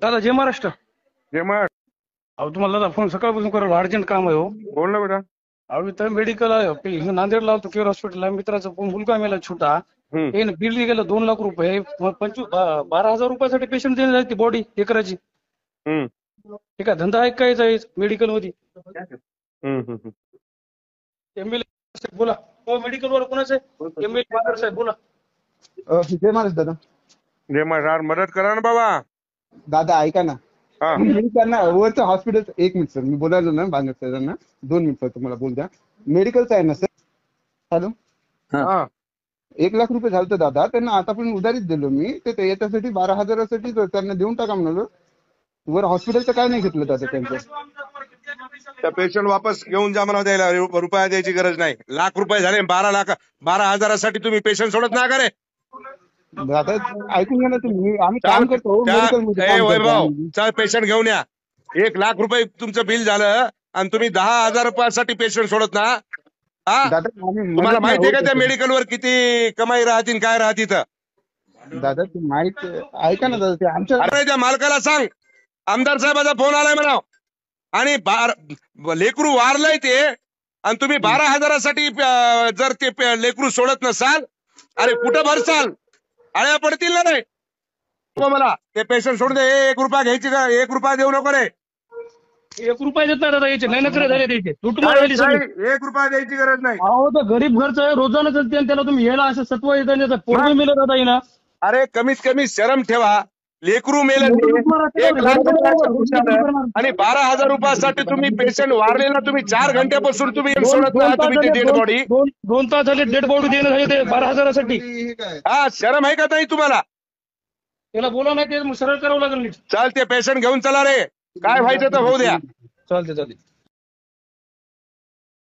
दादा जय महाराष्ट्र. जय महाराज. अहो तुम्हाला दादा फोन सकाळपासून करायला अर्जंट काम आहे हो. बोल ना बेटा. अहो इथं मेडिकल आहे नांदेडला होतो केअर हॉस्पिटल आहे. मित्राचा मुलगा मेला छोटा. हे बिल गेलं 2 लाख रुपये. 12,000 रुपयासाठी पेशंट देण्यात जाते बॉडी हे करायची. ठीक आहे धंदा आहे काय जायचं मेडिकल मध्ये. एमएलए बोला. हो मेडिकल वर कोणाचं आहे? एमएलए बादर साहेब बोला. जय महाराज दादा. जय महाराज. मदत करा ना बाबा. दादा ऐका ना. त्यांना वरचं हॉस्पिटल. एक मिनिट सर मी बोलायलो ना बांगर सरांना. 2 मिनिट सर तुम्हाला बोल द्या. मेडिकलचं आहे ना सर. हॅलो. 1 लाख रुपये झालं दादा. त्यांना आता पण उधारीच दिलो मी. ते याच्यासाठी 12,000साठी त्यांना देऊन टाका म्हणालो. वर हॉस्पिटलचं काय नाही घेतलं दादा त्यांचं. त्या पेशंट वापस घेऊन जा म्हणा. द्यायला रुपया द्यायची गरज नाही. लाख रुपये झाले. 12,000साठी तुम्ही पेशंट सोडत ना का रे? दादा ऐकून घ्या ना तुम्ही. आम्ही काम करतो वैभव. चल पेशंट घेऊन या. 1 लाख रुपये तुमचं बिल झालं आणि तुम्ही 10,000 रुपयासाठी पेशंट सोडत ना. तुम्हाला माहितीये का त्या मेडिकल वर किती कमाई राहतील काय राहतील? दादा ते माहित ऐका ना दादा. ते आमच्या त्या मालकाला सांग आमदार साहेबाचा फोन आलाय म्हणा आणि लेकरू वारलंय ते आणि तुम्ही 12,000साठी जर ते लेकरू सोडत नसाल अरे कुठं भरसाल? आळ्या पडतील ना. नाही मला ते पेशंट सोडून दे. 1 रुपया घ्यायची का? 1 रुपया देऊ नको रे. 1 रुपया देत नाही दादा याचे. नाही नखरे झाले त्याचे. लुटमार झाली सगळी. 1 रुपया द्यायची गरज नाही. अहो तर गरीब घरचं आहे. रोजानं चालते आणि त्याला तुम्ही याला असं सत्व येतं पोरग मेलं दादा येईना. अरे कमीत कमी शरम ठेवा. लेकरू मेलं 1 लाख रुपयाचं आणि 12,000 रुपयासाठी तुम्ही पेशंट वारलेला तुम्ही 4 घंट्यापासून तुम्ही सोडत नाही. तुम्ही ते डेड बॉडी 2 तास झाले डेड बॉडी देणं झाले ते 12,000साठी. हा शरम आहे का नाही तुम्हाला? त्याला बोला नाही ते सरळ करावं लागेल. चाल ते पेशंट घेऊन चला रे. काय व्हायचं तर होऊ द्या. चालते.